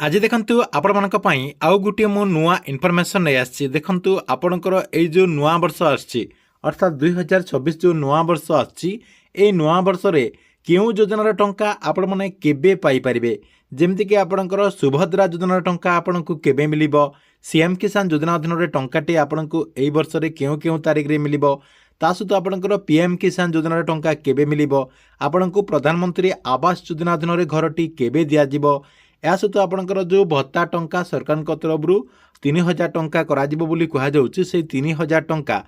आज देखंतु आपण पई आउ गुटे मो नुआ इनफॉरमेशन नहीं आछि। देखंतु आपणकर ए जो नुआ वर्ष आछि अर्थात 2026 जो नुआ वर्ष आछि ए नुआ वर्ष रे केउ योजनार टंका आपण माने केबे पाई परिबे। जेमति कि आपणकर सुभद्रा योजनार टंका आपणकु केबे मिलिबो, सीएम किसान योजना अधीन रे टंकाटी आपणकु एई वर्ष रे केउ केउ तारिख रे मिलिबो, ता सहित आपणकर पीएम किसान योजनार टंका केबे मिलिबो, आपणकु प्रधानमंत्री आवास योजना अधीन रे घरटी केबे दिया जिवो, या सहित आपणकर जो भत्ता टंका सरकार तरफ 3000 टंका कराजिबो बोली कहा जाउछि। से 3000 टंका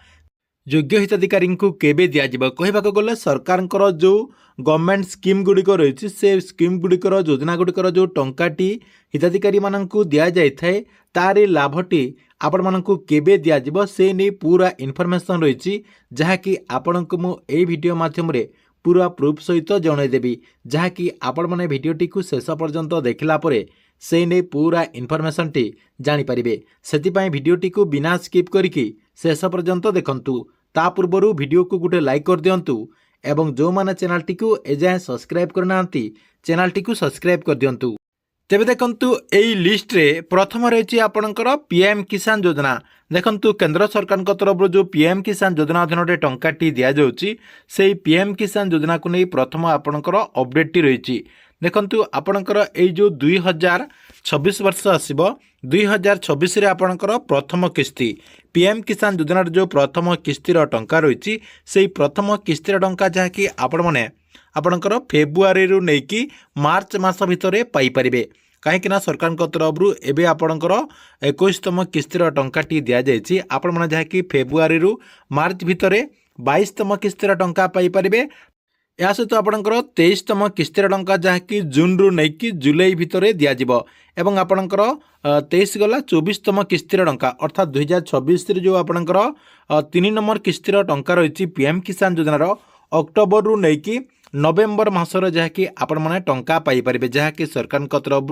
योग्य हिताधिकारी को केबे दिया कहवाक गले सरकार जो गवर्नमेंट स्कीम गुड़िक रही से स्कीम गुड़िकर योजना गुड़िकर जो टंकाटी हिताधिकारी मानक दि जाए तार लाभटी आपण मानक केबे दिया से नहीं पूरा इनफॉरमेशन रही जहाँकि आपण को मु ए वीडियो माध्यम रे पूरा प्रूफ सहित जनईदेवी, जहाँकि आपण मैंने भिडटी को शेष पर्यंत देखला परे से नहीं पूरा इनफॉरमेशन टी जानीपारे। से भिडटी को बिना स्किप करके शेष पर्यंत देखंतु। ता पूर्व वीडियो को गोटे लाइक कर दिंतु एवं जो माने चैनल टी को एजाए सब्सक्राइब करना चैनल टी को सब्सक्राइब कर दिंतु। तेबे देखंतु एई लिस्ट रे प्रथम रही आपणकर पीएम किसान योजना। देखंतु केंद्र सरकार तरफ जो पीएम किसान योजना अधीन रे टंकाटी दिया जाउची से पीएम किसान योजना को नहीं प्रथम आपणकर अपडेट टी रही। देखंतु आपणकर एई जो 2026 वर्ष आसीबो 2026 रे आपणकर प्रथम किस्ती पीएम किसान योजना जो प्रथम किस्तीर टंका रही से प्रथम किस्तीर टंका जहाँकि आपण माने आपणकर फेब्रुआरी रु नेकी मार्च मास भितर पाई परिबे। कहीं सरकार तरफ एवं आपणकर 21तम किस्तीर टंकाटी दि जाइए। आपण मैंने जहाँकि फेब्रुआरी रु मार्च भितर 22तम किस्तीर टंका पाई परिबे। या सहित आपणकर 23तम किस्तीर टंका जहाँकि जून रु नेकी जुलाई भितर दिज्व एवं आपणकर 23 गला 24तम किस्तीर टंका अर्थात 2026 जो आपणकर 3 नंबर किस्तीर टंका रही पीएम किसान योजनार अक्टोबर रु नेकी नवेम्बर मासर जहाँकि आपण मैंने टंका पाई परिबे। जहाँकि सरकार तरफ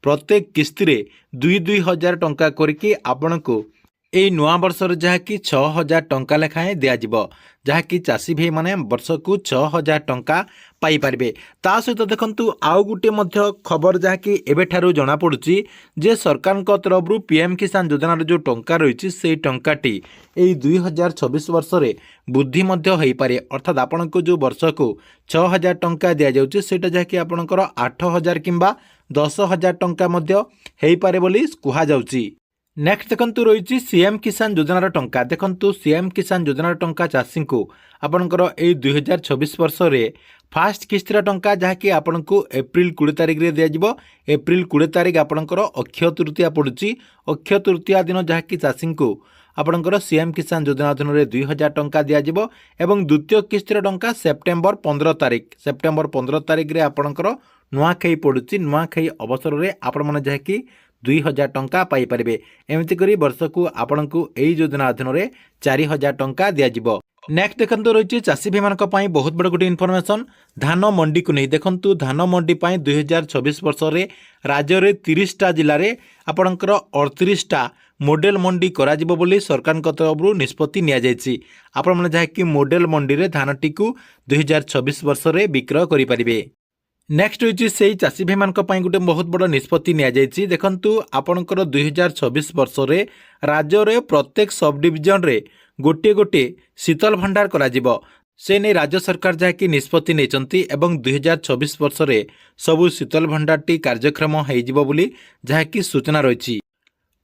प्रत्येक किस्ती रे 2-2 हजार टंका करके आपण को यही नुआ वर्ष जहाँकि 6000 टंका लेखाएं दिज्व, जहाँकि चाषी भाई माने वर्ष को 6000 टंका पाई परिबे। ता सहित देखंतु आउ गुटे मध्य खबर जहाँकि एबेठारु जना पड़ुची जे सरकार तरफ पीएम किसान योजनार जो टंका रही से टंकाटी यही 2026 वर्ष रे वृद्धि मध्य होई पारे। अर्थात आपण को जो वर्ष को 6000 टंका दिया जाउची सेटा जहाँकि आपणकर 8000 किंबा 10000 टंका मध्य होई पारे बोली कुहा जाउची। नेक्स्ट देखंतु रही सीएम किसान योजनार टंका। देखंतु सीएम किसान योजनार टंका चाषी को आपणकर ए 2026 वर्ष रे फास्ट किस्तीर टंका जहाँकि आपण को एप्रिल 20 तारिख रे दिज्व। एप्रिल 20 तारिख आपणकर अक्षय तृतीया पड़ुची। अक्षय तृतीया दिन जहाँकि चाषी को आपणकर सीएम किसान योजना अधीन रे 2000 टंका दिज्व एवं द्वितीय किस्तीर टंका सेप्टेम्बर 15 तारिख रे आपणकर नुआखाई पड़ुची। नुआखाई अवसर रे आपण माने जहाँकि 2000 टंका पाई परिबे। एमती करी वर्ष को आपण को एई योजना अधीन रे 4000 टंका दिज्व। नेक्स्ट देखंतु रही चाषी भाई मानक पई बहुत बड़ गोटे इनफॉरमेशन धान मंडी को नहीं। देखंतु धान मंडी पई 2026 वर्ष रे राज्य रे 30टा जिल्ला रे आपणकर 38टा मॉडल मंडी कराजिबो बोली सरकार तरफ निष्पत्ति निया जायछि। आपण माने जहाँकि मॉडल मंडी रे धानटी को 2026 वर्ष रे विक्रय करि परिबे। नेक्स्ट होची से चाषी भाई मानक पई गोटे बहुत बड़ निष्पत्ति निया जायछि। देखंतु आपणकर 2026 वर्ष रे राज्य रे प्रत्येक सब डिविजन रे गोटे गोटे शीतल भंडार कराजिबो। से नहीं राज्य सरकार जहाँकि निष्पत्ति नेचंती एवं 2026 वर्ष रे सबु शीतल भंडारटी कार्यक्रम होइजिबो बोली जहाँकि सूचना रही।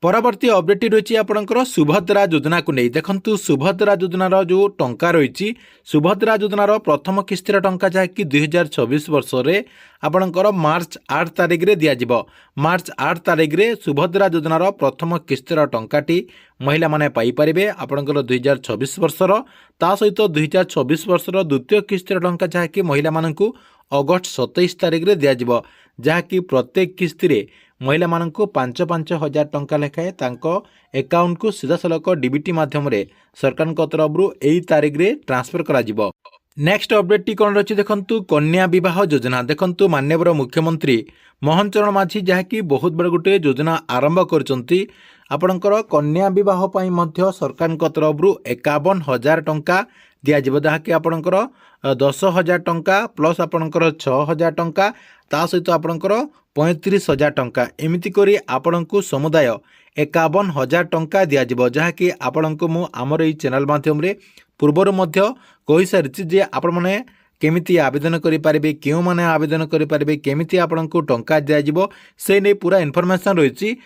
परवर्ती अपडेट रही आपणकर सुभद्रा योजना को नहीं। देखंतु सुभद्रा योजनार जो टंका रही सुभद्रा योजनार प्रथम किस्तीर टंका जहाँकि 2026 वर्ष रे आपणकर मार्च 8 तारिख रे दिज्व। मार्च 8 तारिख रे सुभद्रा योजनार प्रथम किस्तीर टंकाटी महिला माने पाई परिबे आपणकर 2026 वर्षर। ता सहित 2026 वर्षर द्वितीय किस्तीर टंका जहाँकि महिला मानकु अगस्ट 27 तारिख रे दिज्व, जहाँकि प्रत्येक किस्ती रे महिला मानकु 5-5 हजार टंका लेखाएं तांको अकाउंट को सीधा सलख डीबीटी माध्यम रे सरकार तरफ एई तारिख रे ट्रांसफर करा जिवो। नेक्स्ट अपडेट टी कौन रही देखंतु कन्या विवाह योजना। देखंतु माननीय मुख्यमंत्री मोहन चरण माझी जहाँकि बहुत बड़ गोटे योजना आरंभ करचंती। आपणकर कन्या विवाह पई मध्य सरकार तरफ 51,000 टंका दिज्व, जहाँकि आपणकर 10,000 टंका प्लस आपणकर 6,000 टंका ता सहित आपणकर 35,000 टंका एमिति करी आपणଙ୍କୁ समुदाय 51,000 टंका दियाजिबो जहाँकि आपणଙ୍କୁ मु आमर एई चैनल माध्यम रे पूर्वर मध्य कहि सारिछि जे आपण माने केमिति आवेदन करि पारिबे केउ माने आवेदन करि पारिबे केमिति आपणଙ୍କୁ टंका दियाजिबो से नै पूरा इन्फॉर्मेशन रहिछि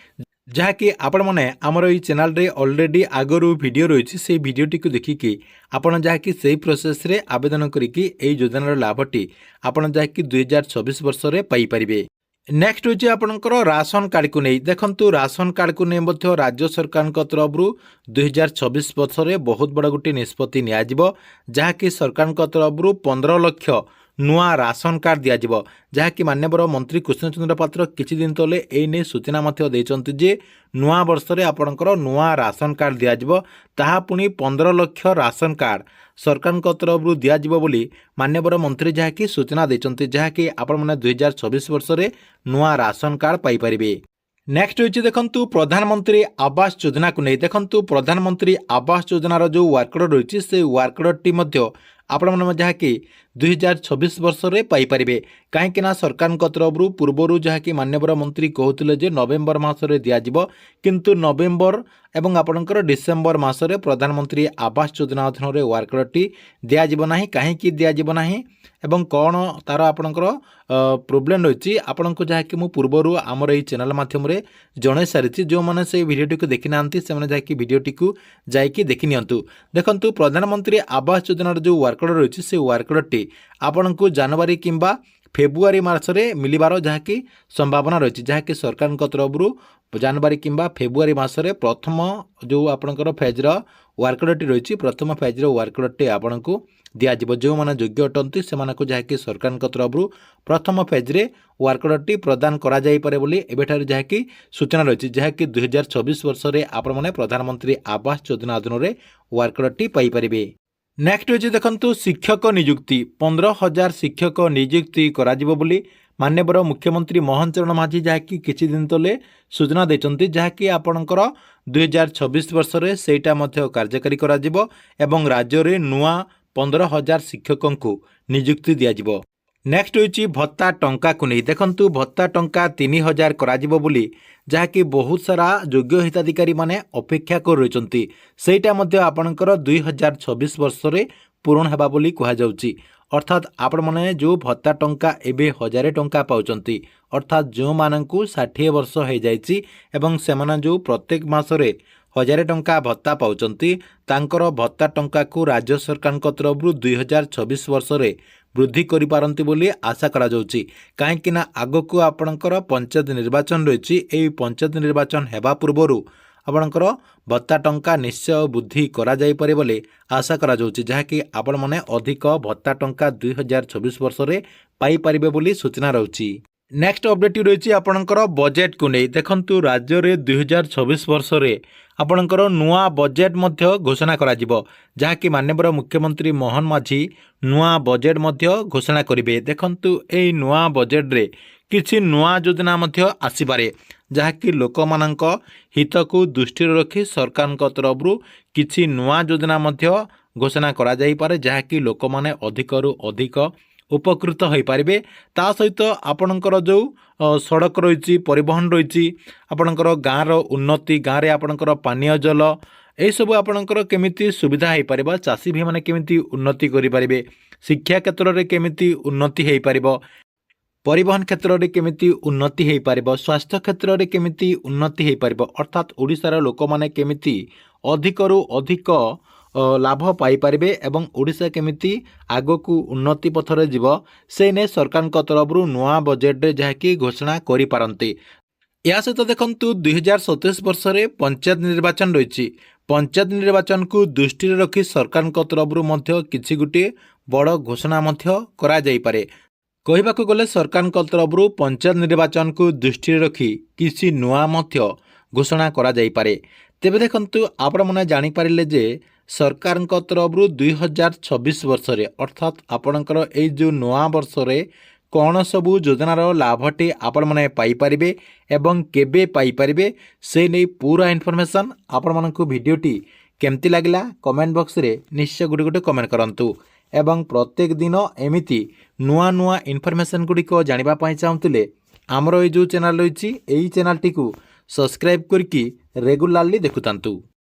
जहाँकि आपण मैंने आमर ये चैनल रे ऑलरेडी आगरू वीडियो रही से वीडियोटी को देखिकी आपण जहाँकि से प्रोसेस रे आवेदन करिकी एई योजनार लाभटी आपण जहाँकि 2024 वर्ष रे पाई परिबे। नेक्स्ट होची आपणकर राशन कार्ड को नहीं देखंतु राशन कार्ड को नहीं मध्य राज्य सरकार तरफ 2024 वर्ष रे बहुत बड़ा गोटे निष्पत्ति नियाजिबो जहाँकि सरकार तरफ 15 लाख नुआ राशन कार्ड दियाजिबो जहाँकि माननीय मंत्री कृष्णचंद्र पात्र किछि दिन तले एई ने सूचना मध्य देइचंती जे नुआ वर्ष रे आपणकर नुआ राशन कार्ड दियाजिबो ताहा पुनी 15 लाख राशन कार्ड सरकार तरफ दियाजिबो बोली माननीय मंत्री जहाँकि सूचना देइचंती जहाँकि आपण माने 2024 वर्ष रे नुआ राशन कार्ड पाई परिबे। नेक्स्ट होची देखंतु प्रधानमंत्री आवास योजना को नहीं देखंतु प्रधानमंत्री आवास योजनार जो वर्कआउट रही से वर्कआउट टी मध्य आपण माने जहाँकि 2026 वर्ष रे पाई परिबे कहीं सरकार तरफ पूर्वर जहाँकि माननीय मंत्री कहते जे नवेम्बर मासरे दियाजिबो किंतु नवेम्बर एवं आपणकर डिसेम्बर मासरे प्रधानमंत्री आवास योजना अधीन रे वर्कआउट टी दियाजिबो नाही काहेकि दियाजिबो नाही एवं कौन तार आपणकर प्रोब्लेम रही आपको जहाँकि मु पूर्वर आमर ये चैनल माध्यम रे जणे सारी जो मैंने से भिडियोटी को देखी ना से जाकि भिडियोटी को जाकि देखि नियंतु। देखंतु प्रधानमंत्री आवास योजनार जो वर्कआउट रही से वर्कआउट टी आपको जनवरी किंबा फेब्रुआरी मासरे मिलिबार जहाँकि संभावना रही जहाँकि सरकार तरफ जनवरी किंबा फेब्रुआरी मासरे प्रथम जो आपणकर फेज्र वर्कआउट रही प्रथम फेज्र वर्कआउट आपको दियाजिबो जो माने योग्य अटंती सेमानकु जहाँकि सरकार तरफ प्रथम फेज्रे वर्कआउट प्रदान करा जाई पारे बोली एबेठार जहाँकि सूचना रही जहाँकि 2024 वर्ष रे आपण माने प्रधानमंत्री आवास योजना अधीन रे वर्कआउट पाई परिबे। नेक्स्ट होची देखंतु शिक्षक नियुक्ति 15,000 शिक्षक नियुक्ति करा जिवो बोली माननीय मुख्यमंत्री मोहन चरण माझी जहाँकि किछि दिन तले सूचना देचंती जहाँकि आपणकर 2026 वर्ष रे सेटा मध्य कार्यकारी करा जिवो एवं राज्य रे नुआ 15,000 शिक्षकों को नियुक्ति दियाजिबो। नेक्स्ट होची भत्ता टंका को नहीं देखंतु भत्ता टंका 3,000 करा जिवो बोली जहाँकि बहुत सारा योग्य हिताधिकारी माने अपेक्षा कर रहिचंती सेटा मध्य आपणकर 2026 वर्ष रे पूर्ण हेबा बोली कहा जाउची अर्थात आपण माने जो भत्ता टंका एबे 1000 टंका पाउचंती अर्थात जो माननकु 60 वर्ष हो जाइची एवं सेमाना जो प्रत्येक मासरे 1000 टंका भत्ता पाउचंती तांकर भत्ता टंका को राज्य सरकार तरफ 2026 वर्ष रे वृद्धि करि पारंती बोली आशा करा जाउची काहेकि ना आगको आपणकर पंचायत निर्वाचन रही एई पंचायत निर्वाचन हेबा पूर्वरु आपणकर भत्ता टंका निश्चय वृद्धि करा जाई पारे बोले आशा करा जाउची जहाँकि आपण माने अधिक भत्ता टंका 2026 वर्ष रे पाई परिबे बोली सूचना रहउची। नेक्स्ट अपडेट रही आपणकर बजेट को नहीं देखंतु राज्य रे 2026 वर्ष रे आपणकर नुआ बजेट मध्य घोषणा करा जिवो जहाँकि माननीय मुख्यमंत्री मोहन माझी नुआ बजेट मध्य घोषणा करिवे देखंतु एई नुआ बजेट रे किछि नुआ योजना मध्य आसीपारे जहाँकि लोक मानक हित को दृष्टि रखी सरकार तरफ किछि नुआ योजना मध्य घोषणा करा जाई पारे जहाँकि लोक माने अधिकरु अधिक उपकृत हो पारे ता सहित आपणकर जो सड़क रही परिवहन रही आपणकर गाँव उन्नति गाँव में आपणकर पानीय जल यह सब आपणकर केमिति सुविधा हो पार चाषी भाई मैंने केमिति उन्नति करें शिक्षा क्षेत्र में केमिति उन्नति हो पार परिवहन क्षेत्र में केमिति उन्नति हो पार स्वास्थ्य क्षेत्र में केमिति उन्नति हो पार अर्थात ओडिशार लोक माने केमिति अधिकरु अधिक लाभ पाई पारिबे एवं ओडिशा केमिति आगो को उन्नति पथरे जीव से ने सरकार तरफ नुआ बजेट रे जहाँकि घोषणा करि पारंती। या सहित देखंतु 2027 वर्ष रे पंचायत निर्वाचन रही पंचायत निर्वाचन को दृष्टि रखी सरकार तरफ मध्य किछि गुटे बड़ घोषणा मध्य करा जाई पारे कहबाकू गले सरकार तरफ पंचायत निर्वाचन को दृष्टि रखी किछि नुआ मध्य घोषणा करा जाई पारे। तेबे देखंतु आपण माने जानि पारिले जे सरकार तरफ 2026 वर्ष रे अर्थात आपणकर ए जो नुआ वर्ष रे कौन सबू योजनार लाभटे आपण माने पाई परिबे एवं केबे पाई परिबे से नै पूरा इन्फॉर्मेशन आपण मानकु वीडियोटी केमती लागला कमेंट बॉक्स रे निश्चय गुटे गुटे कमेंट करंतु एवं प्रत्येक दिन एमिति नुआ नुआ इन्फॉर्मेशन गुडी को जानिबा पई चाहुतिले आमर ये जो चैनल रही यही चैनल टी सब्सक्राइब करके रेगुलाली देखुतांतु।